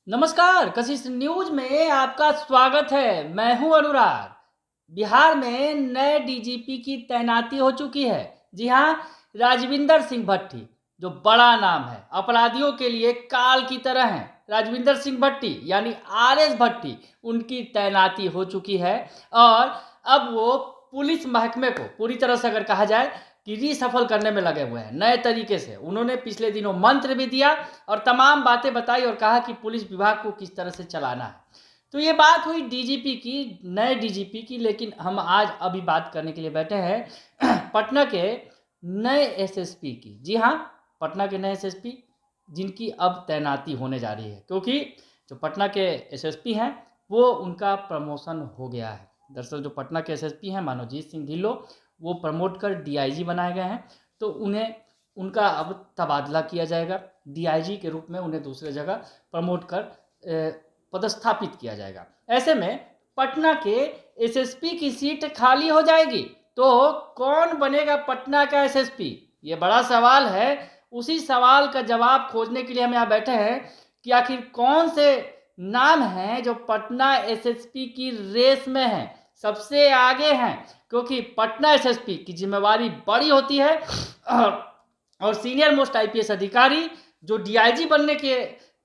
नमस्कार, कशिश न्यूज में आपका स्वागत है। मैं हूं अनुराग। बिहार में नए डीजीपी की तैनाती हो चुकी है। जी हां, राजविंदर सिंह भट्टी, जो बड़ा नाम है, अपराधियों के लिए काल की तरह है। राजविंदर सिंह भट्टी यानी आरएस भट्टी, उनकी तैनाती हो चुकी है और अब वो पुलिस महकमे को पूरी तरह से अगर कहा जाए कि रीसफल करने में लगे हुए हैं। नए तरीके से उन्होंने पिछले दिनों मंत्र भी दिया और तमाम बातें बताई और कहा कि पुलिस विभाग को किस तरह से चलाना है। तो ये बात हुई डीजीपी की, नए डीजीपी की। लेकिन हम आज अभी बात करने के लिए बैठे हैं पटना के नए एसएसपी की। जी हाँ, पटना के नए एसएसपी जिनकी अब तैनाती होने जा रही है, क्योंकि जो पटना के एसएसपी हैं वो उनका प्रमोशन हो गया है। दरअसल जो पटना के एसएसपी हैं मनोजीत सिंह ढिल्लों, वो प्रमोट कर डीआईजी बनाए गए हैं। तो उन्हें उनका अब तबादला किया जाएगा। डीआईजी के रूप में उन्हें दूसरे जगह प्रमोट कर पदस्थापित किया जाएगा। ऐसे में पटना के एसएसपी की सीट खाली हो जाएगी। तो कौन बनेगा पटना का एसएसपी, ये बड़ा सवाल है। उसी सवाल का जवाब खोजने के लिए हम यहाँ बैठे हैं कि आखिर कौन से नाम हैं जो पटना एसएसपी की रेस में हैं, सबसे आगे हैं। क्योंकि पटना एसएसपी की जिम्मेवारी बड़ी होती है और सीनियर मोस्ट आईपीएस अधिकारी जो डीआईजी बनने के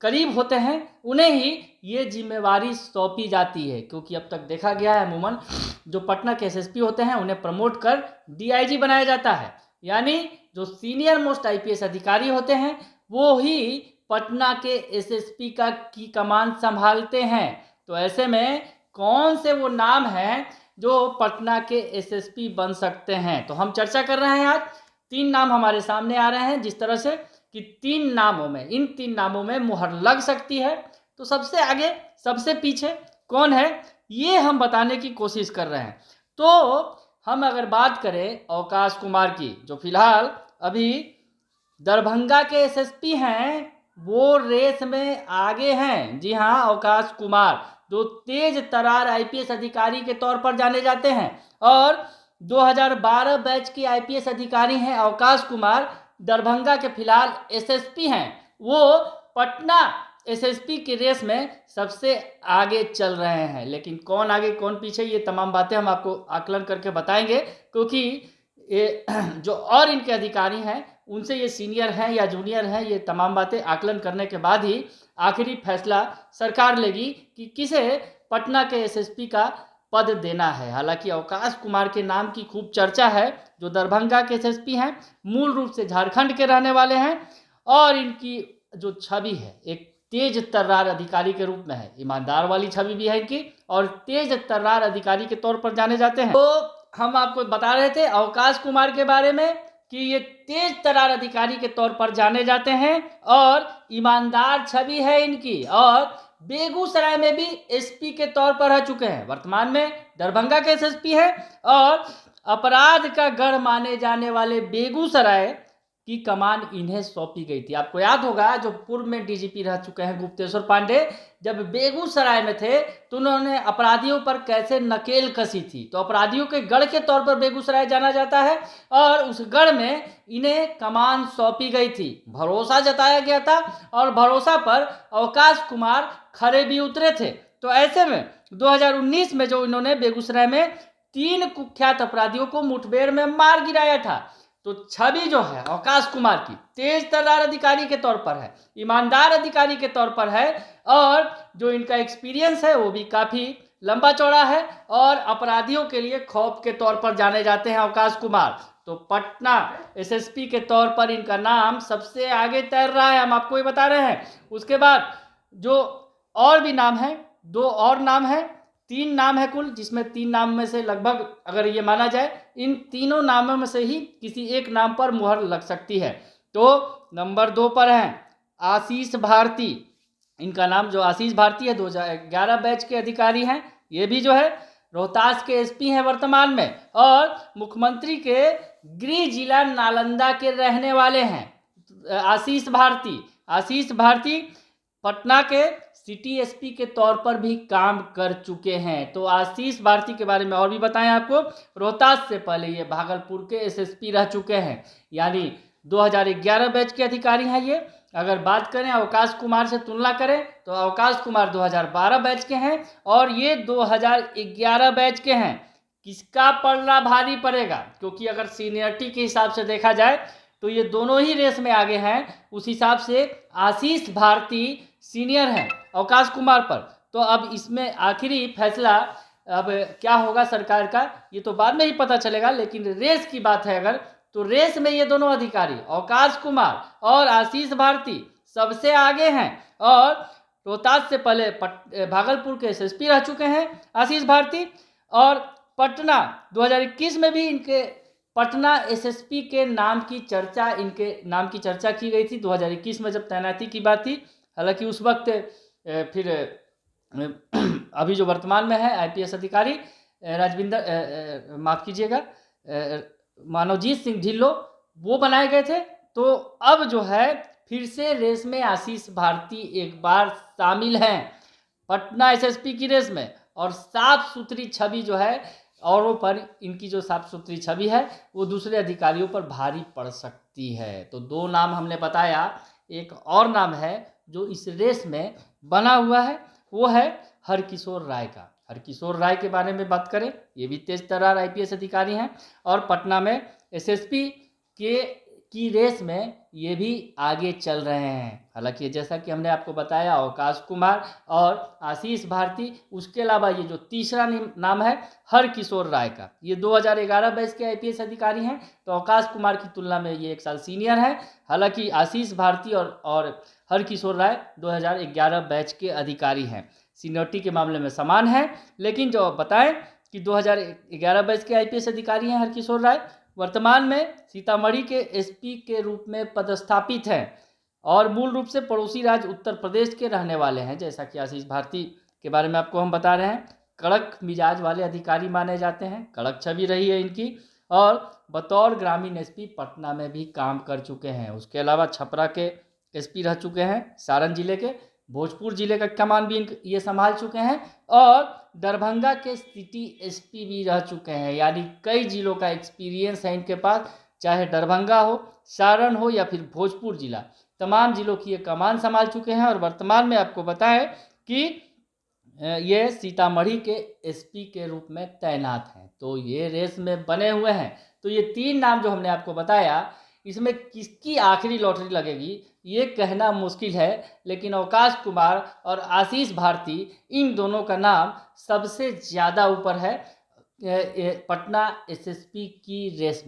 करीब होते हैं उन्हें ही ये जिम्मेवारी सौंपी जाती है। क्योंकि अब तक देखा गया है अमूमन जो पटना के एसएसपी होते हैं उन्हें प्रमोट कर डीआईजी बनाया जाता है। यानी जो सीनियर मोस्ट आईपीएस अधिकारी होते हैं वो ही पटना के एसएसपी की कमान संभालते हैं। तो ऐसे में कौन से वो नाम हैं जो पटना के एसएसपी बन सकते हैं, तो हम चर्चा कर रहे हैं। आज 3 नाम हमारे सामने आ रहे हैं, जिस तरह से कि इन 3 नामों में मुहर लग सकती है। तो सबसे आगे सबसे पीछे कौन है ये हम बताने की कोशिश कर रहे हैं। तो हम अगर बात करें अवकाश कुमार की, जो फिलहाल अभी दरभंगा के एसएसपी हैं, वो रेस में आगे हैं। जी हाँ, अवकाश कुमार जो तेज तरार आईपीएस अधिकारी के तौर पर जाने जाते हैं और 2012 बैच के आईपीएस अधिकारी हैं अवकाश कुमार। दरभंगा के फिलहाल एसएसपी हैं। वो पटना एसएसपी की रेस में सबसे आगे चल रहे हैं। लेकिन कौन आगे कौन पीछे, ये तमाम बातें हम आपको आकलन करके बताएंगे। क्योंकि ये जो और इनके अधिकारी हैं उनसे ये सीनियर हैं या जूनियर हैं, ये तमाम बातें आकलन करने के बाद ही आखिरी फैसला सरकार लेगी कि किसे पटना के एसएसपी का पद देना है। हालांकि अवकाश कुमार के नाम की खूब चर्चा है, जो दरभंगा के एसएसपी हैं, मूल रूप से झारखंड के रहने वाले हैं और इनकी जो छवि है एक तेज तर्रार अधिकारी के रूप में है। ईमानदार वाली छवि भी है इनकी और तेज तर्रार अधिकारी के तौर पर जाने जाते हैं। तो हम आपको बता रहे थे अवकाश कुमार के बारे में कि ये तेज तर्रार अधिकारी के तौर पर जाने जाते हैं और ईमानदार छवि है इनकी, और बेगूसराय में भी एसपी के तौर पर रह चुके हैं। वर्तमान में दरभंगा के एसएसपी है और अपराध का गढ़ माने जाने वाले बेगूसराय की कमान इन्हें सौंपी गई थी। आपको याद होगा जो पूर्व में डीजीपी रह चुके हैं गुप्तेश्वर पांडे, जब बेगूसराय में थे तो उन्होंने अपराधियों पर कैसे नकेल कसी थी। तो अपराधियों के गढ़ के तौर पर बेगूसराय जाना जाता है और उस गढ़ में इन्हें कमान सौंपी गई थी। भरोसा जताया गया था और भरोसा पर अवकाश कुमार खरे भी उतरे थे। तो ऐसे में 2019 में जो इन्होंने बेगूसराय में 3 कुख्यात अपराधियों को मुठभेड़ में मार गिराया था, तो छवि जो है अवकाश कुमार की तेज तर्रार अधिकारी के तौर पर है, ईमानदार अधिकारी के तौर पर है और जो इनका एक्सपीरियंस है वो भी काफ़ी लंबा चौड़ा है और अपराधियों के लिए खौफ के तौर पर जाने जाते हैं अवकाश कुमार। तो पटना एसएसपी के तौर पर इनका नाम सबसे आगे तैर रहा है, हम आपको ये बता रहे हैं। उसके बाद जो और भी नाम है, 2 और नाम है, 3 नाम है कुल, जिसमें 3 नाम में से लगभग अगर ये माना जाए इन तीनों नामों में से ही किसी एक नाम पर मुहर लग सकती है। तो नंबर 2 पर हैं आशीष भारती। इनका नाम जो आशीष भारती है 2011 बैच के अधिकारी हैं। ये भी जो है रोहतास के एसपी हैं वर्तमान में और मुख्यमंत्री के गृह जिला नालंदा के रहने वाले हैं। आशीष भारती पटना के सिटी एसपी के तौर पर भी काम कर चुके हैं। तो आशीष भारती के बारे में और भी बताएं आपको। रोहतास से पहले ये भागलपुर के एसएसपी रह चुके हैं, यानी 2011 बैच के अधिकारी हैं ये। अगर बात करें अवकाश कुमार से तुलना करें तो अवकाश कुमार 2012 बैच के हैं और ये 2011 बैच के हैं। किसका पलड़ा भारी पड़ेगा, क्योंकि अगर सीनियरिटी के हिसाब से देखा जाए तो ये दोनों ही रेस में आगे हैं। उस हिसाब से आशीष भारती सीनियर हैं अवकाश कुमार पर। तो अब इसमें आखिरी फैसला अब क्या होगा सरकार का, ये तो बाद में ही पता चलेगा। लेकिन रेस की बात है अगर, तो रेस में ये दोनों अधिकारी अवकाश कुमार और आशीष भारती सबसे आगे हैं। और रोहतास से पहले भागलपुर के एसएसपी रह चुके हैं आशीष भारती, और पटना 2021 में भी इनके पटना एसएसपी के नाम की चर्चा, इनके नाम की चर्चा की गई थी 2021 में जब तैनाती की बात थी। हालांकि उस वक्त फिर अभी जो वर्तमान में है आईपीएस अधिकारी राजविंदर माफ़ कीजिएगा मानवजीत सिंह ढिल्लो, वो बनाए गए थे। तो अब जो है फिर से रेस में आशीष भारती एक बार शामिल हैं पटना एसएसपी की रेस में। और साफ सुथरी छवि जो है औरों पर, इनकी जो साफ सुथरी छवि है वो दूसरे अधिकारियों पर भारी पड़ सकती है। तो दो नाम हमने बताया, एक और नाम है जो इस रेस में बना हुआ है, वो है हरकिशोर राय का। हरकिशोर राय के बारे में बात करें, ये भी तेज तर्रार आईपीएस अधिकारी हैं और पटना में एसएसपी की रेस में ये भी आगे चल रहे हैं। हालांकि जैसा कि हमने आपको बताया अवकाश कुमार और आशीष भारती, उसके अलावा ये जो तीसरा नाम है हरकिशोर राय का, ये 2011 बैच के आईपीएस अधिकारी हैं। तो अवकाश कुमार की तुलना में ये 1 साल सीनियर है। हालांकि आशीष भारती और हरकिशोर राय 2011 बैच के अधिकारी हैं, सीनियरिटी के मामले में समान है। लेकिन जो बताएं कि 2011 बैच के आईपीएस अधिकारी हैं हरकिशोर राय, वर्तमान में सीतामढ़ी के एसपी के रूप में पदस्थापित हैं और मूल रूप से पड़ोसी राज्य उत्तर प्रदेश के रहने वाले हैं। जैसा कि आशीष भारती के बारे में आपको हम बता रहे हैं, कड़क मिजाज वाले अधिकारी माने जाते हैं, कड़क छवि रही है इनकी, और बतौर ग्रामीण एसपी पटना में भी काम कर चुके हैं। उसके अलावा छपरा के एसपी रह चुके हैं, सारण जिले के, भोजपुर जिले का कमान भी ये संभाल चुके हैं, और दरभंगा के सिटी एसपी भी रह चुके हैं। यानी कई जिलों का एक्सपीरियंस है इनके पास, चाहे दरभंगा हो, सारण हो या फिर भोजपुर जिला, तमाम जिलों की ये कमान संभाल चुके हैं। और वर्तमान में आपको बताएं कि ये सीतामढ़ी के एसपी के रूप में तैनात हैं। तो ये रेस में बने हुए हैं। तो ये 3 नाम जो हमने आपको बताया, इसमें किसकी आखिरी लॉटरी लगेगी ये कहना मुश्किल है। लेकिन अवकाश कुमार और आशीष भारती, इन दोनों का नाम सबसे ज़्यादा ऊपर है पटना एसएसपी की रेस में।